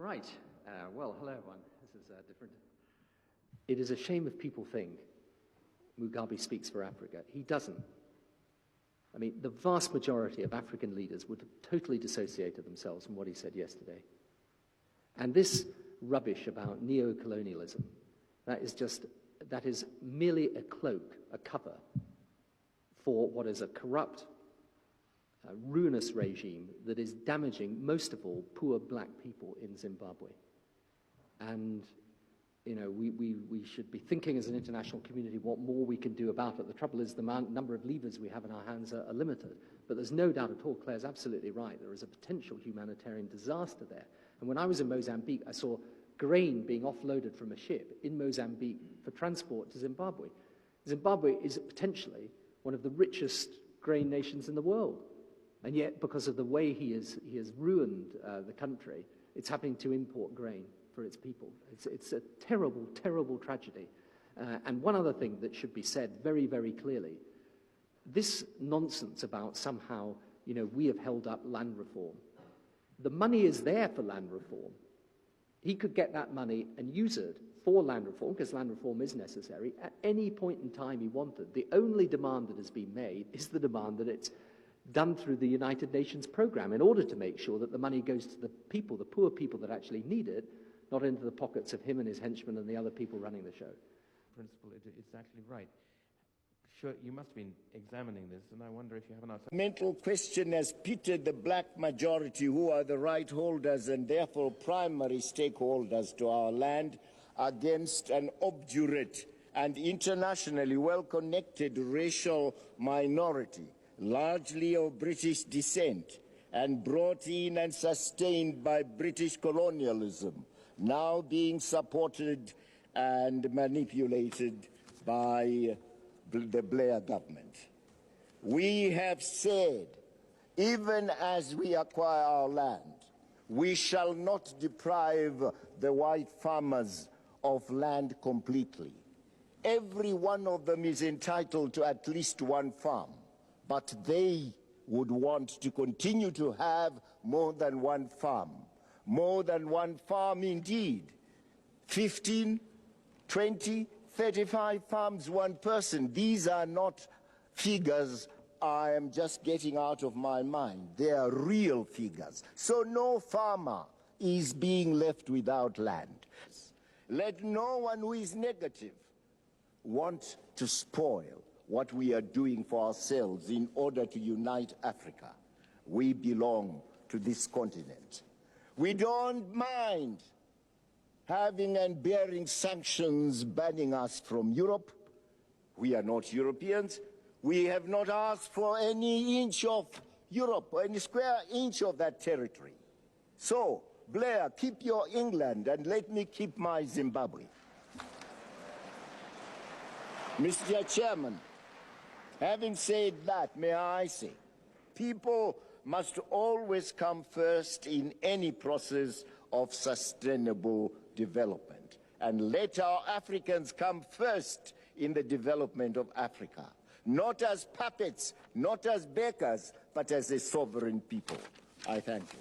Right. Well, hello, everyone. This is different. It is a shame if people think Mugabe speaks for Africa. He doesn't. I mean, the vast majority of African leaders would have totally dissociated themselves from what he said yesterday. And this rubbish about neo-colonialism, that is merely a cloak, a cover for what is a corrupt, ruinous regime that is damaging, most of all, poor black people in Zimbabwe. And, you know, we should be thinking as an international community what more we can do about it. The trouble is the number of levers we have in our hands are limited. But there's no doubt at all, Claire's absolutely right, there is a potential humanitarian disaster there. And when I was in Mozambique, I saw grain being offloaded from a ship in Mozambique for transport to Zimbabwe. Zimbabwe is potentially one of the richest grain nations in the world. And yet, because of the way he has ruined the country, it's having to import grain for its people. It's a terrible, terrible tragedy. And one other thing that should be said very, very clearly, this nonsense about somehow, you know, we have held up land reform. The money is there for land reform. He could get that money and use it for land reform, because land reform is necessary, at any point in time he wanted. The only demand that has been made is the demand that it's done through the United Nations program in order to make sure that the money goes to the people, the poor people that actually need it, not into the pockets of him and his henchmen and the other people running the show. Principle, it's actually right. Sure, you must have been examining this, and I wonder if you have an answer. Mental question has pitted the black majority, who are the right holders and therefore primary stakeholders to our land, against an obdurate and internationally well-connected racial minority, largely of British descent, and brought in and sustained by British colonialism, now being supported and manipulated by the Blair government. We have said, even as we acquire our land, we shall not deprive the white farmers of land completely. Every one of them is entitled to at least one farm, but they would want to continue to have more than one farm. More than one farm indeed. 15, 20, 35 farms, one person. These are not figures I am just getting out of my mind. They are real figures. So no farmer is being left without land. Let no one who is negative want to spoil what we are doing for ourselves in order to unite Africa. We belong to this continent. We don't mind having and bearing sanctions banning us from Europe. We are not Europeans. We have not asked for any inch of Europe, or any square inch of that territory. So, Blair, keep your England and let me keep my Zimbabwe. Mr. Chairman, having said that, may I say, people must always come first in any process of sustainable development. And let our Africans come first in the development of Africa, not as puppets, not as beggars, but as a sovereign people. I thank you.